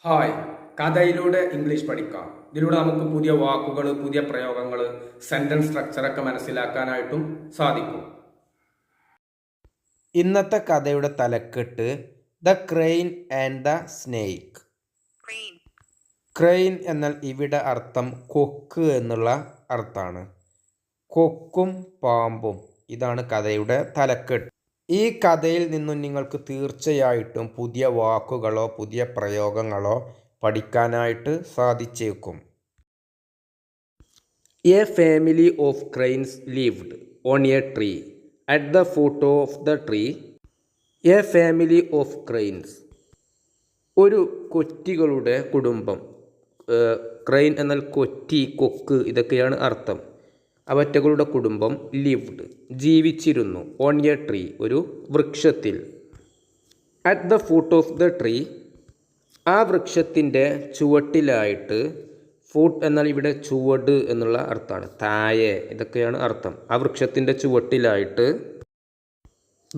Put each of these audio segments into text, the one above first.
Hi, കഥയിലൂടെ English പഠിക്കാം. ഇതിലൂടെ നമുക്ക് പുതിയ വാക്കുകൾ, പുതിയ പ്രയോഗങ്ങൾ, സെന്റൻസ് സ്ട്രക്ചറൊക്കെ മനസ്സിലാക്കാനായിട്ടും സാധിക്കും. ഇന്നത്തെ കഥയുടെ തലക്കെട്ട് the crane and the snake. Crane എന്നാൽ ഇവിടെ അർത്ഥം കൊക്ക് എന്നുള്ള അർത്ഥമാണ്. കൊക്കും പാമ്പും, ഇതാണ് കഥയുടെ തലക്കെട്ട്. ഈ കഥയിൽ നിന്നും നിങ്ങൾക്ക് തീർച്ചയായിട്ടും പുതിയ വാക്കുകളോ പുതിയ പ്രയോഗങ്ങളോ പഠിക്കാനായിട്ട് സാധിച്ചേക്കും. A family of cranes lived on a tree. At the foot of the tree a family of cranes. ഒരു കൊറ്റികളുടെ കുടുംബം. ക്രെയിൻ എന്നാൽ കൊറ്റി, കൊക്ക്, ഇതൊക്കെയാണ് അർത്ഥം. അവറ്റകളുടെ കുടുംബം ലിവ്ഡ്, ജീവിച്ചിരുന്നു. ഓൺ എ ട്രീ, ഒരു വൃക്ഷത്തിൽ. At the foot of the tree, ആ വൃക്ഷത്തിൻ്റെ ചുവട്ടിലായിട്ട്. ഫുട്ട് എന്നാൽ ഇവിടെ ചുവട് എന്നുള്ള അർത്ഥമാണ്, താഴെ, ഇതൊക്കെയാണ് അർത്ഥം. ആ വൃക്ഷത്തിൻ്റെ ചുവട്ടിലായിട്ട്.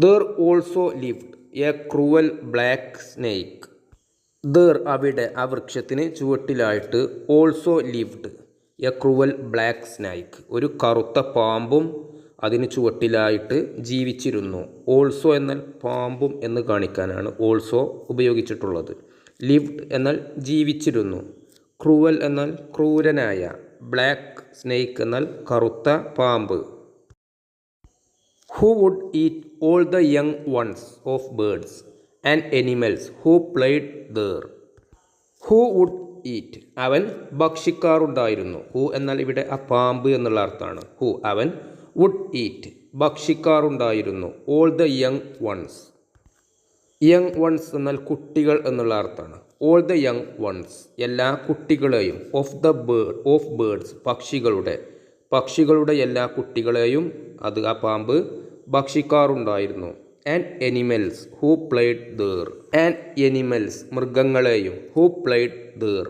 There also lived a cruel black snake. There അവിടെ, ആ വൃക്ഷത്തിന് ചുവട്ടിലായിട്ട്. Also lived a cruel black snake, ഒരു കറുത്ത പാമ്പും അതിന് ചുവട്ടിലായിട്ട് ജീവിച്ചിരുന്നു. ഓൾസോ എന്നാൽ പാമ്പും എന്ന് കാണിക്കാനാണ് ഓൾസോ ഉപയോഗിച്ചിട്ടുള്ളത്. ലിവ്ഡ് എന്നാൽ ജീവിച്ചിരുന്നു. ക്രൂവൽ എന്നാൽ ക്രൂരനായ. ബ്ലാക്ക് സ്നേക്ക് എന്നാൽ കറുത്ത പാമ്പ്. Who would eat all the young ones of birds and animals who played there. Who would eat, അവൻ ഭക്ഷിക്കാറുണ്ടായിരുന്നു. ഹു എന്നാൽ ഇവിടെ ആ പാമ്പ് എന്നുള്ള അർത്ഥമാണ്. ഹു, അവൻ. വുഡ് ഈറ്റ്, ഭക്ഷിക്കാറുണ്ടായിരുന്നു. All the young ones. Young ones എന്നാൽ കുട്ടികൾ എന്നുള്ള അർത്ഥമാണ്. ഓൾ ദ യങ് വൺസ്, എല്ലാ കുട്ടികളെയും. ഓഫ് ബേർഡ്സ്, പക്ഷികളുടെ എല്ലാ കുട്ടികളെയും ആ പാമ്പ് ഭക്ഷിക്കാറുണ്ടായിരുന്നു. And animals who played there. And animals, മൃഗങ്ങളെയും. Who played there.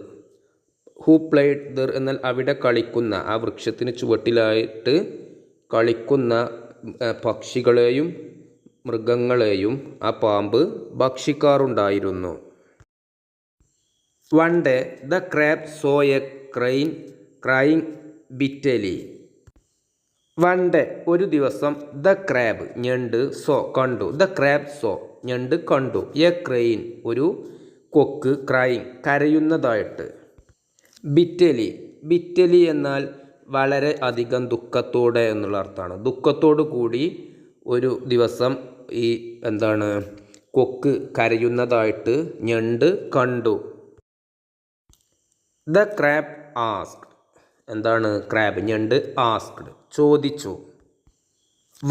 Who played there എന്നാൽ അവിടെ കളിക്കുന്ന, ആ വൃക്ഷത്തിന് ചുവട്ടിലായിട്ട് കളിക്കുന്ന പക്ഷികളെയും മൃഗങ്ങളെയും ആ പാമ്പ് ഭക്ഷിക്കാറുണ്ടായിരുന്നു. One day the crab saw a crane crying bitterly. One day, ഒരു ദിവസം. ദ ക്രാബ്, ഞണ്ട്. സോ, കണ്ടു. ദ ക്രാബ് സോ, ഞണ്ട് കണ്ടു. എ ക്രെയിൻ, ഒരു കൊക്ക്. ക്രൈയിങ്, കരയുന്നതായിട്ട്. ബിറ്റലി. ബിറ്റലി എന്നാൽ വളരെ അധികം ദുഃഖത്തോടെ എന്നുള്ള അർത്ഥമാണ്. ദുഃഖത്തോടു കൂടി ഒരു ദിവസം ഈ കൊക്ക് കരയുന്നതായിട്ട് ഞണ്ട് കണ്ടു. The crab asked. ക്രാബ്, ഞണ്ട്. ആസ്ക്ഡ്, ചോദിച്ചു.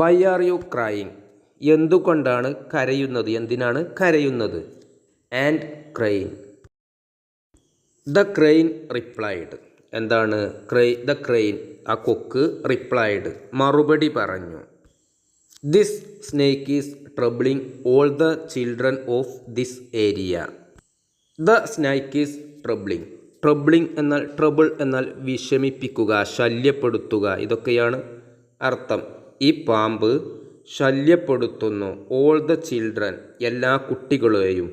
വൈ ആർ യു ക്രൈയിങ്, എന്തുകൊണ്ടാണ് കരയുന്നത്, എന്തിനാണ് കരയുന്നത്. And crane. The crane replied. The crane, ആ കൊക്ക്. റിപ്ലൈഡ്, മറുപടി പറഞ്ഞു. This snake is troubling all the children of this area. The snake is troubling. Troubling എന്നാൽ ട്രബിൾ എന്നാൽ വിഷമിപ്പിക്കുക, ശല്യപ്പെടുത്തുക, ഇതൊക്കെയാണ് അർത്ഥം. ഈ പാമ്പ് ശല്യപ്പെടുത്തുന്നു. ഓൾ ദ ചിൽഡ്രൻ, എല്ലാ കുട്ടികളെയും.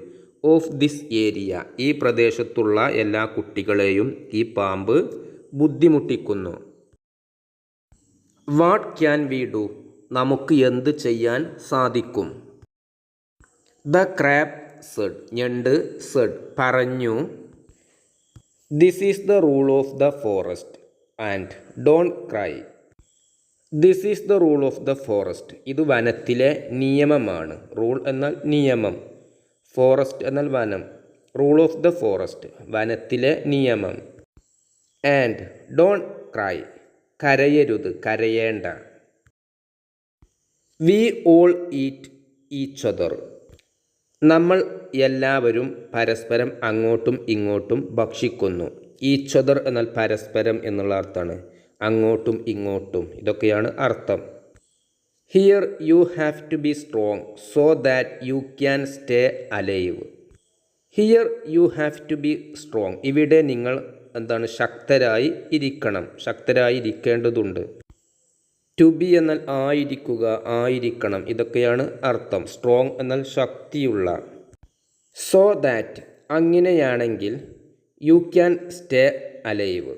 ഓഫ് ദിസ് ഏരിയ, ഈ പ്രദേശത്തുള്ള എല്ലാ കുട്ടികളെയും ഈ പാമ്പ് ബുദ്ധിമുട്ടിക്കുന്നു. വാട്ട് ക്യാൻ വി ഡു, നമുക്ക് എന്ത് ചെയ്യാൻ സാധിക്കും. ദ ക്രാബ് സെഡ്, ഞണ്ട്. സെഡ്, പറഞ്ഞു. This is the rule of the forest and don't cry. This is the rule of the forest, ഇത് വനത്തിലെ നിയമമാണ്. റൂൾ എന്നാൽ നിയമം. ഫോറസ്റ്റ് എന്നാൽ വനം. റൂൾ ഓഫ് ദ ഫോറസ്റ്റ്, വനത്തിലെ നിയമം. ആൻഡ് ഡോണ്ട് ക്രൈ, കരയരുത്, കരയേണ്ട. We all eat each other, നമ്മൾ എല്ലാവരും പരസ്പരം അങ്ങോട്ടും ഇങ്ങോട്ടും ഭക്ഷിക്കുന്നു. ഈച്ച് അതർ എന്നാൽ പരസ്പരം എന്നുള്ള അർത്ഥമാണ്. അങ്ങോട്ടും ഇങ്ങോട്ടും, ഇതൊക്കെയാണ് അർത്ഥം. Here you have to be strong so that you can stay alive. Here you have to be strong, ഇവിടെ നിങ്ങൾ ശക്തരായി ഇരിക്കണം, ശക്തരായി ഇരിക്കേണ്ടതുണ്ട്. ടു ബി എന്നാൽ ആയിരിക്കുക, ആയിരിക്കണം, ഇതൊക്കെയാണ് അർത്ഥം. സ്ട്രോങ് എന്നാൽ ശക്തിയുള്ള. സോ ദാറ്റ്, അങ്ങനെയാണെങ്കിൽ യു ക്യാൻ സ്റ്റേ അലൈവ്,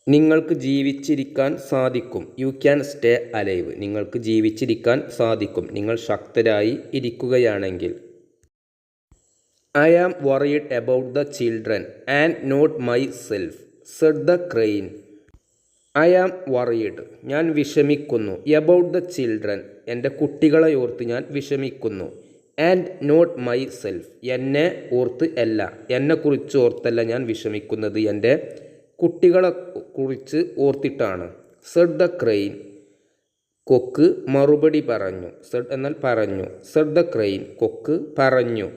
നിങ്ങൾക്ക് ജീവിച്ചിരിക്കാൻ സാധിക്കും. യു ക്യാൻ സ്റ്റേ അലൈവ്, നിങ്ങൾക്ക് ജീവിച്ചിരിക്കാൻ സാധിക്കും, നിങ്ങൾ ശക്തരായി ഇരിക്കുകയാണെങ്കിൽ. I am worried about the children and not myself, said the crane. I am worried, ഞാൻ വിഷമിക്കുന്നു. about the children, എൻ്റെ കുട്ടികളെ ഓർത്ത് ഞാൻ വിഷമിക്കുന്നു. ആൻഡ് നോട്ട് മൈ സെൽഫ്, എന്നെ ഓർത്ത് അല്ല, എന്നെക്കുറിച്ച് ഓർത്തല്ല ഞാൻ വിഷമിക്കുന്നത്, എൻ്റെ കുട്ടികളെ കുറിച്ച് ഓർത്തിട്ടാണ്. said the crane, കൊക്ക് മറുപടി പറഞ്ഞു. said എന്നാൽ പറഞ്ഞു. said the crane, കൊക്ക് പറഞ്ഞു.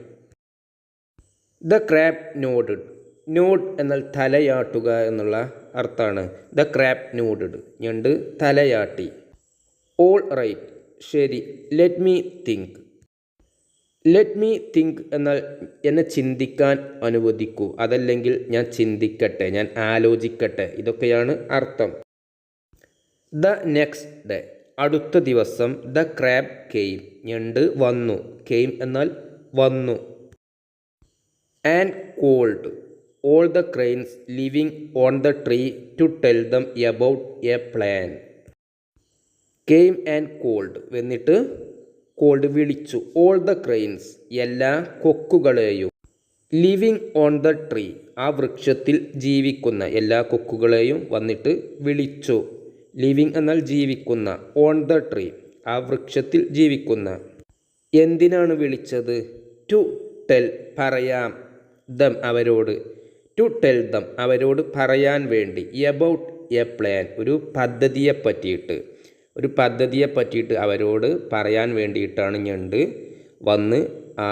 ദ ക്രാബ് നോഡഡ്, നോഡ് എന്നാൽ തലയാട്ടുക എന്നുള്ള അർത്ഥമാണ്. ദ ക്രാബ് നോഡഡ്, ഞണ്ട് തലയാട്ടി. ഓൾ റൈറ്റ്, ശരി. Let me think, let me think എന്നാൽ എന്നെ ചിന്തിക്കാൻ അനുവദിക്കൂ, അതല്ലെങ്കിൽ ഞാൻ ചിന്തിക്കട്ടെ, ഞാൻ ആലോചിക്കട്ടെ, ഇതൊക്കെയാണ് അർത്ഥം. ദ നെക്സ്റ്റ് ഡേ, അടുത്ത ദിവസം. ദ ക്രാബ് കെയിം, ഞണ്ട് വന്നു. കെയിം എന്നാൽ വന്നു. And called all the cranes living on the tree to tell them about a plan. Came and called, എന്നിട്ട് കോൾഡ് വിളിച്ചു. ഓൾ ദ ക്രെയിൻസ്, എല്ലാ കൊക്കുകളെയും. ലിവിങ് ഓൺ ദ ട്രീ, ആ വൃക്ഷത്തിൽ ജീവിക്കുന്ന എല്ലാ കൊക്കുകളെയും വന്നിട്ട് വിളിച്ചു. ലിവിങ് എന്നാൽ ജീവിക്കുന്ന. ഓൺ ദ ട്രീ, ആ വൃക്ഷത്തിൽ ജീവിക്കുന്ന. എന്തിനാണ് വിളിച്ചത്? ടു ടെൽ, പറയാം. ദം, അവരോട്. ടു ടെൽ ദം, അവരോട് പറയാൻ വേണ്ടി. എബൌട്ട് എ പ്ലാൻ, ഒരു പദ്ധതിയെ പറ്റിയിട്ട് അവരോട് പറയാൻ വേണ്ടിയിട്ടാണ് ഞണ്ട് വന്ന് ആ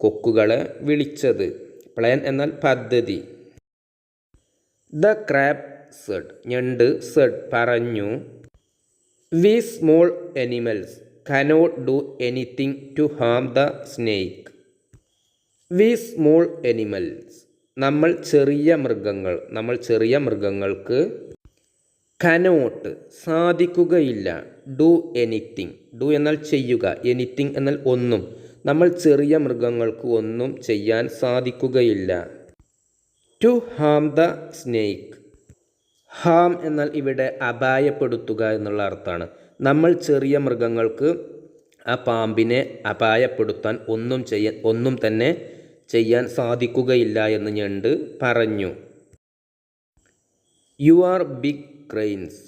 കൊക്കുകളെ വിളിച്ചത്. പ്ലാൻ എന്നാൽ പദ്ധതി. ദ ക്രാബ് സെഡ്, ഞണ്ട് സെഡ് പറഞ്ഞു. We small animals cannot do anything to harm the snake. We small animals, നമ്മൾ ചെറിയ മൃഗങ്ങൾക്ക് കനോട്ട്, സാധിക്കുകയില്ല. ഡു എനിത്തിങ്, ഡു എന്നാൽ ചെയ്യുക, എനിത്തിങ് എന്നാൽ ഒന്നും. നമ്മൾ ചെറിയ മൃഗങ്ങൾക്ക് ഒന്നും ചെയ്യാൻ സാധിക്കുകയില്ല. To harm the snake, harm എന്നാൽ ഇവിടെ അപായപ്പെടുത്തുക എന്നുള്ള അർത്ഥമാണ്. നമ്മൾ ചെറിയ മൃഗങ്ങൾക്ക് ആ പാമ്പിനെ അപായപ്പെടുത്താൻ ഒന്നും തന്നെ ചെയ്യാൻ സാധിക്കുകയില്ല എന്ന് ഞണ്ട് പറഞ്ഞു. യു ആർ ബിഗ് ക്രെയിൻസ്,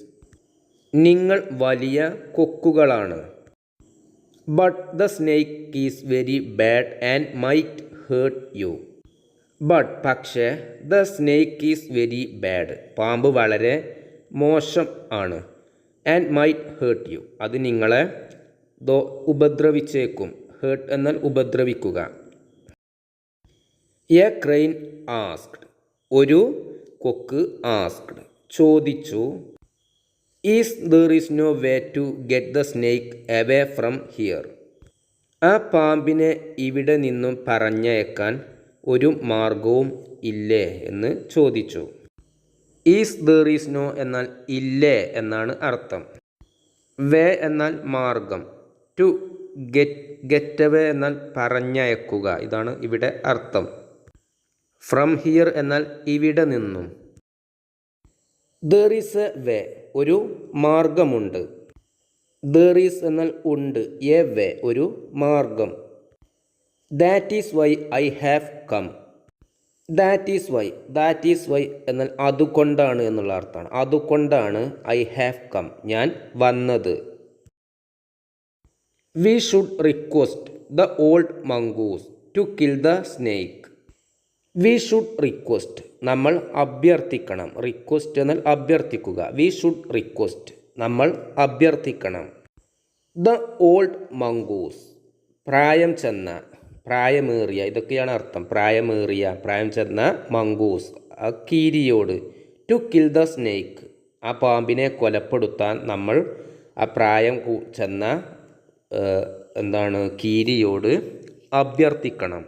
നിങ്ങൾ വലിയ കൊക്കുകളാണ്. But the snake is very bad and might hurt you. But, പക്ഷേ, the snake is very bad, പാമ്പ് വളരെ മോശം ആണ്. ആൻഡ് മൈറ്റ് ഹേർട്ട് യു, അത് നിങ്ങളെ ഉപദ്രവിച്ചേക്കും. ഹേർട്ട് എന്നാൽ ഉപദ്രവിക്കുക. എ ക്രെയിൻ ആസ്ക്ഡ്, ഒരു കൊക്ക് ആസ്ക്ഡ്, ചോദിച്ചു. Is there is no way to get the snake away from here. ആ പാമ്പിനെ ഇവിടെ നിന്നും പറഞ്ഞയക്കാൻ ഒരു മാർഗവും ഇല്ലേ എന്ന് ചോദിച്ചു. ഈസ് ദർ ഈസ് നോ എന്നാൽ ഇല്ലേ എന്നാണ് അർത്ഥം. വേ എന്നാൽ മാർഗം. ടു ഗെറ്റ് അവേ എന്നാൽ പറഞ്ഞയക്കുക, ഇതാണ് ഇവിടെ അർത്ഥം. ഫ്രം ഹിയർ എന്നാൽ ഇവിടെ നിന്നും. ദർ ഈസ് എ വേ, ഒരു മാർഗമുണ്ട്. ദർ ഈസ് എന്നാൽ ഉണ്ട്. എ വേ, ഒരു മാർഗം. That is why I have come. That is why എന്നാൽ അതുകൊണ്ടാണ് എന്നുള്ള അർത്ഥമാണ്. അതുകൊണ്ടാണ് ഐ ഹാവ് കം, ഞാൻ വന്നത്. We should request the old mongoose to kill the snake. We should request, നമ്മൾ അഭ്യർത്ഥിക്കണം. റിക്വസ്റ്റ് എന്നാൽ അഭ്യർത്ഥിക്കുക. വി ഷുഡ് റിക്വസ്റ്റ്, നമ്മൾ അഭ്യർത്ഥിക്കണം. ദ ഓൾഡ് മംഗൂസ്, പ്രായം ചെന്ന, പ്രായമേറിയ, ഇതൊക്കെയാണ് അർത്ഥം. പ്രായം ചെന്ന മംഗൂസ്, ആ കീരിയോട്. ടു കിൽ ദ സ്നേക്ക്, ആ പാമ്പിനെ കൊലപ്പെടുത്താൻ നമ്മൾ ആ പ്രായം ചെന്ന കീരിയോട് അഭ്യർത്ഥിക്കണം.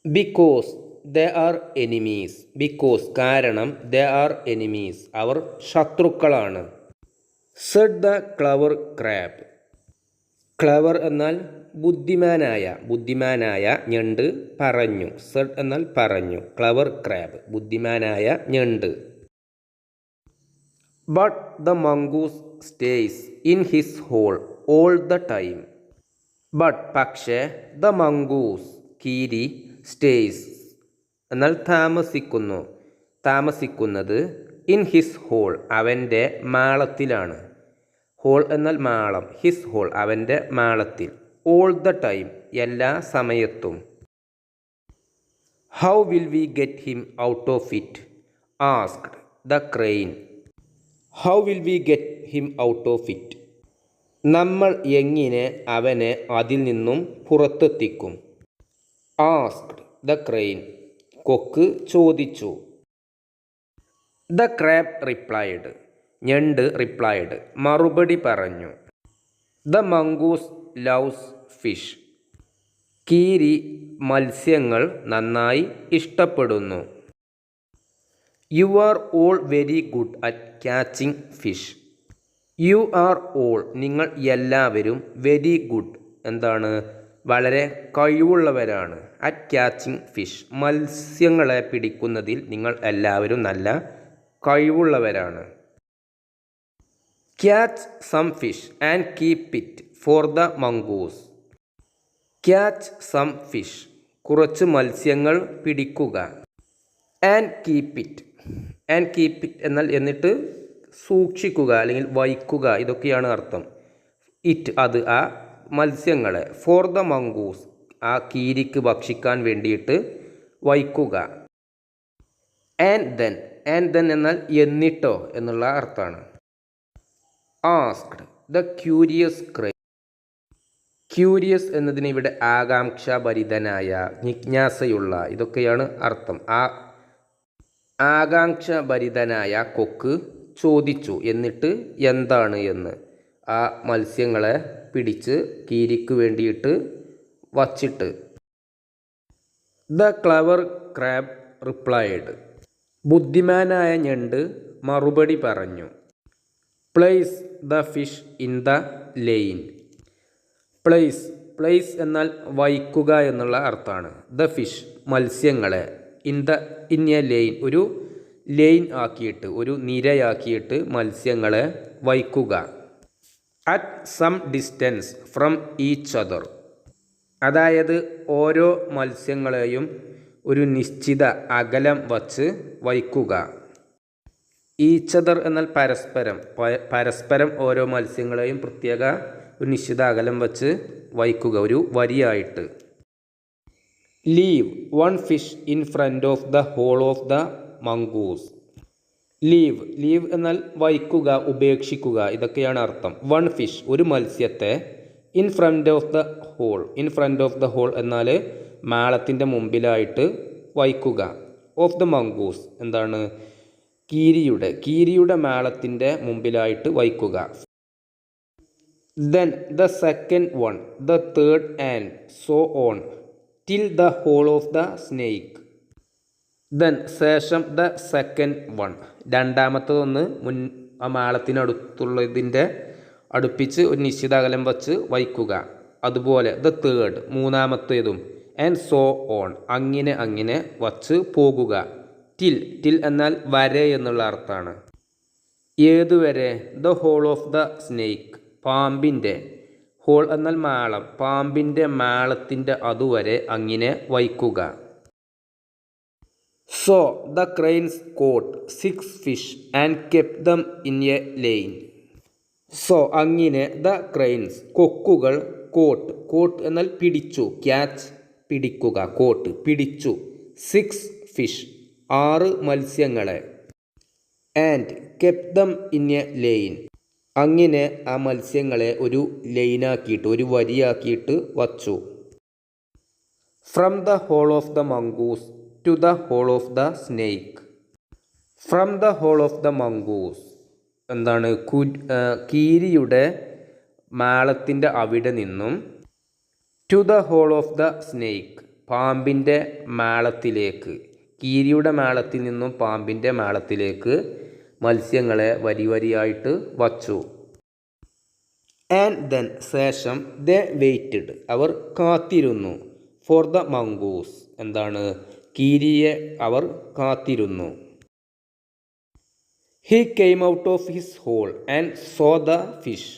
Because they are enemies, because കാരണം, ദേ ആർ എനിമീസ് അവർ ശത്രുക്കളാണ്. Said the clever crab, clever എന്നാൽ ബുദ്ധിമാനായ ഞണ്ട് പറഞ്ഞു. സെഡ് എന്നാൽ പറഞ്ഞു. ക്ലവർ ക്രാബ് ബുദ്ധിമാനായ ഞണ്ട്. But the mongoose stays in his hole all the time. But പക്ഷേ ദ മംഗൂസ് കീരി സ്റ്റേയ്സ് എന്നാൽ താമസിക്കുന്നത് ഇൻ ഹിസ് ഹോൾ അവൻ്റെ മാളത്തിലാണ്. ഹോൾ എന്നാൽ മാളം. ഹിസ് ഹോൾ അവൻ്റെ മാളത്തിൽ. ഓൾ ദ ടൈം എല്ലാ സമയത്തും. How will we get him out of it asked the crane. How will we get him out of it നമ്മൾ എങ്ങനെ അവനെ അതിൽ നിന്നും പുറത്തെത്തിക്കും. ആസ്ക്ഡ് ദ ക്രെയിൻ കൊക്ക് ചോദിച്ചു. ദ ക്രാബ് റിപ്ലൈഡ് ഞണ്ട് റിപ്ലൈഡ് മറുപടി പറഞ്ഞു. ദ മംഗൂസ് ലവ്സ് ഫിഷ് കീരി മത്സ്യങ്ങൾ നന്നായി ഇഷ്ടപ്പെടുന്നു. You are all very good at catching fish. You are all നിങ്ങൾ എല്ലാവരും വെരി ഗുഡ് എന്താണ് വളരെ കഴിവുള്ളവരാണ്. അറ്റ് ക്യാച്ചിങ് ഫിഷ് മത്സ്യങ്ങളെ പിടിക്കുന്നതിൽ നിങ്ങൾ എല്ലാവരും നല്ല കഴിവുള്ളവരാണ്. Catch some fish and keep it for the mongoose. Catch some fish കുറച്ച് മത്സ്യങ്ങൾ പിടിക്കുക. ആൻഡ് കീപ്പ് ഇറ്റ് എന്നാൽ എന്നിട്ട് സൂക്ഷിക്കുക അല്ലെങ്കിൽ വയ്ക്കുക ഇതൊക്കെയാണ് അർത്ഥം. ഇറ്റ് അത് ആ മത്സ്യങ്ങളെ. ഫോർ ദ മംഗൂസ് ആ കീരിക്ക് ഭക്ഷിക്കാൻ വേണ്ടിയിട്ട് വയ്ക്കുക. ആൻഡ് ദെൻ എന്നാൽ എന്നിട്ടോ എന്നുള്ള അർത്ഥമാണ്. Asked the curious crane. Curious എന്നതിന് ഇവിടെ ആകാംക്ഷാഭരിതനായ ജിജ്ഞാസയുള്ള ഇതൊക്കെയാണ് അർത്ഥം. ആകാംക്ഷാഭരിതനായ കൊക്ക് ചോദിച്ചു എന്നിട്ട് എന്താണ് എന്ന്. ആ മത്സ്യങ്ങളെ പിടിച്ച് കീരിക്ക് വേണ്ടിയിട്ട് വച്ചിട്ട്. ദ ക്ലവർ ക്രാബ് റിപ്ലൈഡ് ബുദ്ധിമാനായ ഞണ്ട് മറുപടി പറഞ്ഞു. Place the fish in the lane. Place എന്നാൽ വയ്ക്കുക എന്നുള്ള അർത്ഥമാണ്. ദ ഫിഷ് മത്സ്യങ്ങളെ ഇൻ എ ലെയിൻ ഒരു ലെയിൻ ആക്കിയിട്ട് ഒരു നിരയാക്കിയിട്ട് മത്സ്യങ്ങളെ വയ്ക്കുക. At some distance from each other അതായത് ഓരോ മത്സ്യങ്ങളെയും ഒരു നിശ്ചിത അകലം വച്ച് വയ്ക്കുക. ഈച്ച് അതർ എന്നാൽ പരസ്പരം ഓരോ മത്സ്യങ്ങളെയും പ്രത്യേക ഒരു നിശ്ചിത അകലം വച്ച് വയ്ക്കുക ഒരു വരിയായിട്ട്. Leave one fish in front of the hole of the mongoose. Leave എന്നാൽ വയ്ക്കുക ഉപേക്ഷിക്കുക ഇതൊക്കെയാണ് അർത്ഥം. വൺ ഫിഷ് ഒരു മത്സ്യത്തെ in front of the hole എന്നാൽ മാളത്തിൻ്റെ മുമ്പിലായിട്ട് വയ്ക്കുക. ഓഫ് ദ മംഗൂസ് എന്താണ് കീരിയുടെ മാളത്തിൻ്റെ മുമ്പിലായിട്ട് വയ്ക്കുക. Then the second one the third and so on till the hole of the snake. Then ശേഷം ദ സെക്കൻഡ് വൺ രണ്ടാമത്തതൊന്ന് ആ മാളത്തിനടുത്തുള്ളതിൻ്റെ അടുപ്പിച്ച് ഒരു നിശ്ചിത അകലം വച്ച് വയ്ക്കുക. അതുപോലെ ദ തേർഡ് മൂന്നാമത്തേതും ആൻഡ് സോ ഓൺ അങ്ങനെ വച്ച് പോകുക. ടിൽ എന്നാൽ വരെ എന്നുള്ള അർത്ഥമാണ്. ഏതുവരെ? The hole of the snake പാമ്പിൻ്റെ. ഹോൾ എന്നാൽ മാളം. പാമ്പിൻ്റെ മാളത്തിൻ്റെ അതുവരെ അങ്ങനെ വയ്ക്കുക. So the cranes caught 6 fish and kept them in a lane. So അങ്ങനെ ദ ക്രെയിൻസ് കൊക്കുകൾ കോട്ട് എന്നാൽ പിടിച്ചു. ക്യാച്ച് പിടിക്കുക. കോട്ട് പിടിച്ചു. 6 ഫിഷ് 6 മത്സ്യങ്ങളെ. And kept them in a lane അങ്ങനെ ആ മത്സ്യങ്ങളെ ഒരു ലൈനാക്കിയിട്ട് ഒരു വരിയാക്കിയിട്ട് വച്ചു. From the hole of the mongoose to the hole of the snake. From the hole of the mongoose എന്താണ് കീരിയുടെ മാളത്തിൻ്റെ അവിടെ നിന്നും to the hole of the snake പാമ്പിൻ്റെ മാളത്തിലേക്ക്. കീരിയുടെ മാളത്തിൽ നിന്നും പാമ്പിൻ്റെ മാളത്തിലേക്ക് മത്സ്യങ്ങളെ വരിയായിട്ട് വച്ചു. ആൻഡ് ദെൻ ശേഷം ദേ വെയിറ്റഡ് അവർ കാത്തിരുന്നു ഫോർ ദ മംഗൂസ് എന്താണ് കീരിയെ അവർ കാത്തിരുന്നു. He came out of his hole and saw the fish.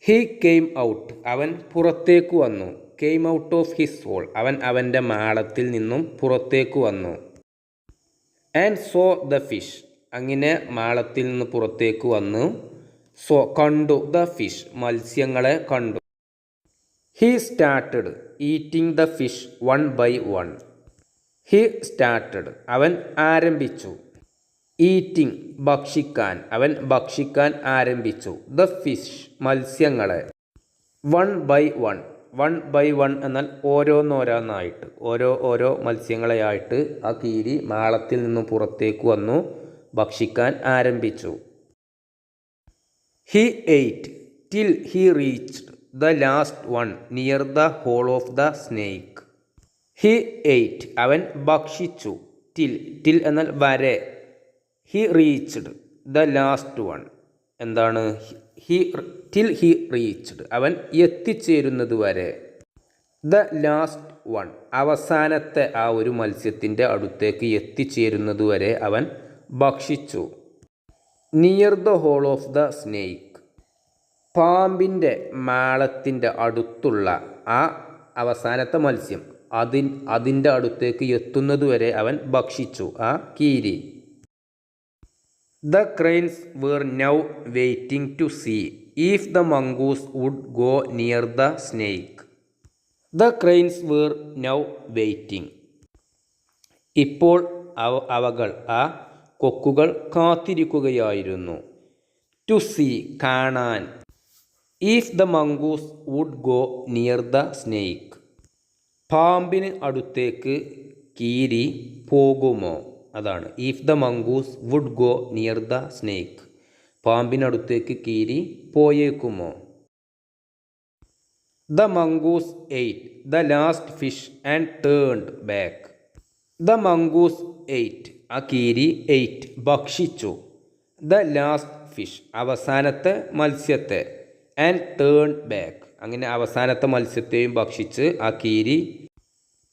He came out അവൻ പുറത്തേക്ക് വന്നു. Came out of his hole അവൻ അവൻ്റെ മാളത്തിൽ നിന്നും പുറത്തേക്ക് വന്നു. ആൻഡ് സോ ദ ഫിഷ് അങ്ങനെ മാളത്തിൽ നിന്ന് പുറത്തേക്ക് വന്നു. സോ കണ്ടു ദ ഫിഷ് മത്സ്യങ്ങളെ കണ്ടു. He started eating the fish one by one. He started അവൻ ആരംഭിച്ചു. ഈറ്റിംഗ് ഭക്ഷിക്കാൻ അവൻ ഭക്ഷിക്കാൻ ആരംഭിച്ചു. ദ ഫിഷ് മത്സ്യങ്ങളെ. One by one. One by one എന്നാൽ ഓരോന്നോരോന്നായിട്ട് ഓരോ മത്സ്യങ്ങളെയായിട്ട് ആ കീരി മാളത്തിൽ നിന്നും പുറത്തേക്ക് വന്നു ഭക്ഷിക്കാൻ ആരംഭിച്ചു. He ate till he reached the last one near the hole of the snake. He ate അവൻ ഭക്ഷിച്ചു. ടിൽ എന്നാൽ വരെ. He reached the last one എന്താണ് ടിൽ ഹി റീച്ച്ഡ് അവൻ എത്തിച്ചേരുന്നത് വരെ. ദ ലാസ്റ്റ് വൺ അവസാനത്തെ ആ ഒരു മത്സ്യത്തിൻ്റെ അടുത്തേക്ക് എത്തിച്ചേരുന്നത് വരെ അവൻ ഭക്ഷിച്ചു. Near the hole of the snake പാമ്പിൻ്റെ മാളത്തിൻ്റെ അടുത്തുള്ള ആ അവസാനത്തെ മത്സ്യം അതിൻ്റെ അടുത്തേക്ക് എത്തുന്നതുവരെ അവൻ ഭക്ഷിച്ചു ആ കീരി. The cranes were now waiting to see if the mongoose would go near the snake. The cranes were now waiting. ഇപ്പോൾ അവകൾ ആ കൊക്കുകൾ കാത്തിരിക്കുകയായിരുന്നു. To see കാണാൻ. If the mongoose would go near the snake പാമ്പിന് അടുത്തേക്ക് കീരി പോകുമോ അതാണ്. If the mongoose would go near the snake പാമ്പിനടുത്തേക്ക് കീരി പോയേക്കുമോ. The mongoose ate the last fish and turned back. The mongoose ate ആ കീരി എയ്റ്റ് ഭക്ഷിച്ചു. ദ ലാസ്റ്റ് ഫിഷ് അവസാനത്തെ മത്സ്യത്തെ ആൻഡ് ടേൺ ബാക്ക് അങ്ങനെ അവസാനത്തെ മത്സ്യത്തെയും ഭക്ഷിച്ച് ആ കീരി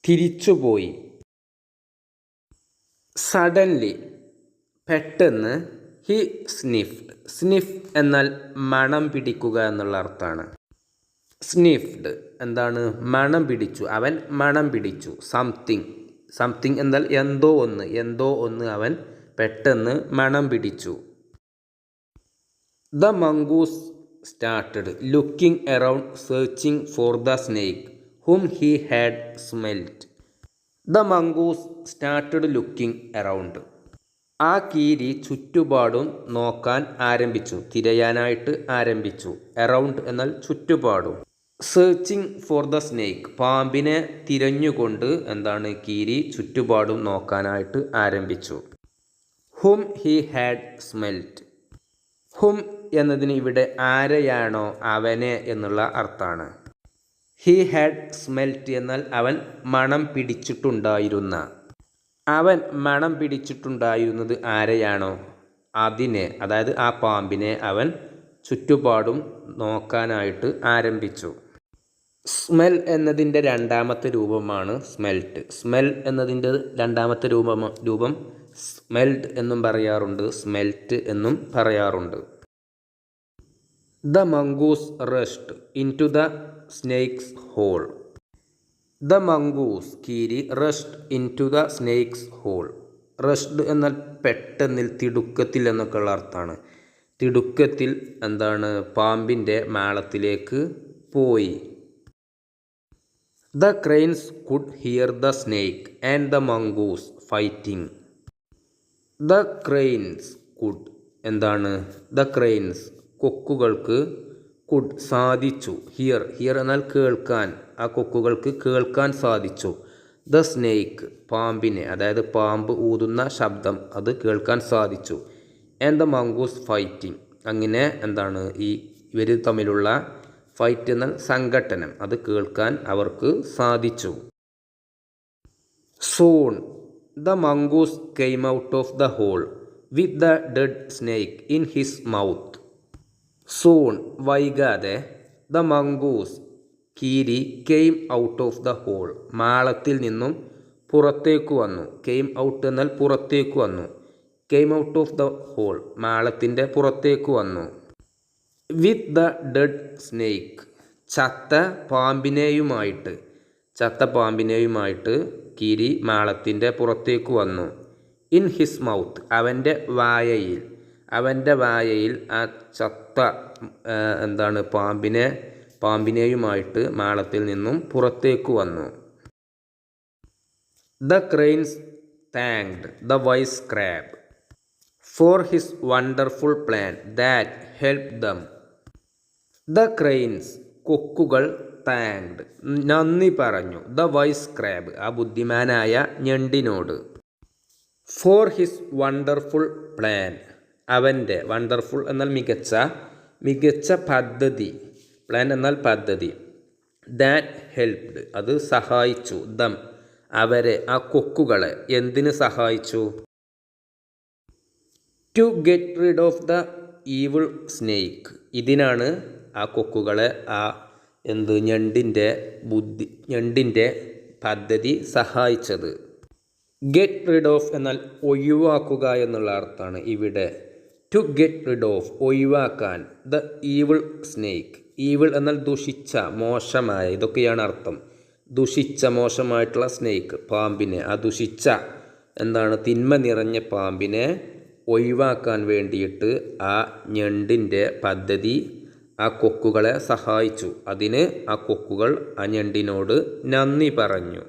തിരിച്ചുപോയി. സഡൻലി പെട്ടെന്ന്. ഹി സ്നിഫ്ഡ്. സ്നിഫ് എന്നാൽ മണം പിടിക്കുക എന്നുള്ള അർത്ഥമാണ്. സ്നിഫ്ഡ് എന്താണ് മണം പിടിച്ചു. അവൻ മണം പിടിച്ചു. സംതിങ് എന്നാൽ എന്തോ ഒന്ന് അവൻ പെട്ടെന്ന് മണം പിടിച്ചു. The mongoose started looking around searching for the snake whom he had smelt. The mongoose started looking around. ആ കീരി ചുറ്റുപാടും നോക്കാൻ ആരംഭിച്ചു. തിരയാനായിട്ട് ആരംഭിച്ചു. അറൗണ്ട് എന്നാൽ ചുറ്റുപാടും. സെർച്ചിങ് ഫോർ ദ സ്നേക്ക് പാമ്പിനെ തിരഞ്ഞുകൊണ്ട് എന്താണ് കീരി ചുറ്റുപാടും നോക്കാനായിട്ട് ആരംഭിച്ചു. whom he had smelt. whom എന്നതിന് ഇവിടെ ആരെയാണോ അവനെ എന്നുള്ള അർത്ഥമാണ്. ഹി ഹാഡ് സ്മെൽറ്റ് എന്നാൽ അവൻ മണം പിടിച്ചിട്ടുണ്ടായിരുന്ന. അവൻ മണം പിടിച്ചിട്ടുണ്ടായിരുന്നത് ആരെയാണോ അതിനെ അതായത് ആ പാമ്പിനെ അവൻ ചുറ്റുപാടും നോക്കാനായിട്ട് ആരംഭിച്ചു. സ്മെൽ എന്നതിൻ്റെ രണ്ടാമത്തെ രൂപമാണ് സ്മെൽറ്റ്. സ്മെൽ എന്നതിൻ്റെ രണ്ടാമത്തെ രൂപം സ്മെൽഡ് എന്നും പറയാറുണ്ട്, സ്മെൽറ്റ് എന്നും പറയാറുണ്ട്. The mongoose rushed into the snake's hole. The mongoose കീരി rushed into the snake's hole. Rushed എന്നാൽ പെട്ടെന്നിൽ, തിടുക്കത്തിൽ എന്നൊക്കെയുള്ള അർത്ഥമാണ്. തിടുക്കത്തിൽ എന്താണ് പാമ്പിൻ്റെ മാളത്തിലേക്ക് പോയി. The cranes could here the snake and the mongoose fighting. The cranes could എന്താണ് ദ ക്രെയിൻസ് കൊക്കുകൾക്ക് കുഡ് സാധിച്ചു. ഹിയർ എന്നാൽ കേൾക്കാൻ. ആ കൊക്കുകൾക്ക് കേൾക്കാൻ സാധിച്ചു. ദ സ്നേക്ക് പാമ്പിനെ അതായത് പാമ്പ് ഊതുന്ന ശബ്ദം അത് കേൾക്കാൻ സാധിച്ചു. ആൻഡ് ദ മംഗൂസ് ഫൈറ്റിംഗ് അങ്ങനെ എന്താണ് ഇവർ തമ്മിലുള്ള ഫൈറ്റ് എന്നാൽ സംഘട്ടനം അത് കേൾക്കാൻ അവർക്ക് സാധിച്ചു. Soon the mongoose came out of the hole with the dead snake in his mouth. Soon വൈകാതെ ദ മംഗൂസ് കീരി came out of the hole മാളത്തിൽ നിന്നും പുറത്തേക്ക് വന്നു. കെയിം ഔട്ട് എന്നാൽ പുറത്തേക്ക് വന്നു. Came out of the hole മാളത്തിൻ്റെ പുറത്തേക്ക് വന്നു. വിത്ത് ദ ഡെഡ് സ്നേക്ക് ചത്ത പാമ്പിനെയുമായിട്ട് കീരി മാളത്തിൻ്റെ പുറത്തേക്ക് വന്നു. ഇൻ ഹിസ് മൗത്ത് അവൻ്റെ വായയിൽ ആ ചത്ത പാമ്പിനെയുമായിട്ട് മാളത്തിൽ നിന്നും പുറത്തേക്ക് വന്നു. The cranes thanked the wise crab for his wonderful plan that help them. The cranes കൊക്കുകൾ താങ്ക്ഡ് നന്ദി പറഞ്ഞു ദ വൈസ് ക്രാബ് ആ ബുദ്ധിമാനായ ഞണ്ടിനോട്. ഫോർ ഹിസ് വണ്ടർഫുൾ പ്ലാൻ അവൻ്റെ വണ്ടർഫുൾ എന്നാൽ മികച്ച പദ്ധതി. പ്ലാൻ എന്നാൽ പദ്ധതി. ദാറ്റ് ഹെൽപ്ഡ് അത് സഹായിച്ചു. ദം അവരെ ആ കൊക്കുകളെ എന്തിന് സഹായിച്ചു? To get rid of the evil snake ഇതിനാണ് ആ കൊക്കുകളെ ഞണ്ടിൻ്റെ പദ്ധതി സഹായിച്ചത്. ഗെറ്റ് റിഡ് ഓഫ് എന്നാൽ ഒഴിവാക്കുക എന്നുള്ള അർത്ഥമാണ് ഇവിടെ. ടു ഗെറ്റ് റിഡ് ഓഫ് ഒഴിവാക്കാൻ. ദ ഈവിൾ സ്നേക്ക് ഈവിൾ എന്നാൽ ദുഷിച്ച മോശമായ ഇതൊക്കെയാണ് അർത്ഥം. ദുഷിച്ച മോശമായിട്ടുള്ള സ്നേക്ക് പാമ്പിനെ ആ ദുഷിച്ച തിന്മ നിറഞ്ഞ പാമ്പിനെ ഒഴിവാക്കാൻ വേണ്ടിയിട്ട് ആ ഞണ്ടിൻ്റെ പദ്ധതി ആ കൊക്കുകളെ സഹായിച്ചു. അതിന് ആ കൊക്കുകൾ ആ ഞണ്ടിനോട് നന്ദി പറഞ്ഞു.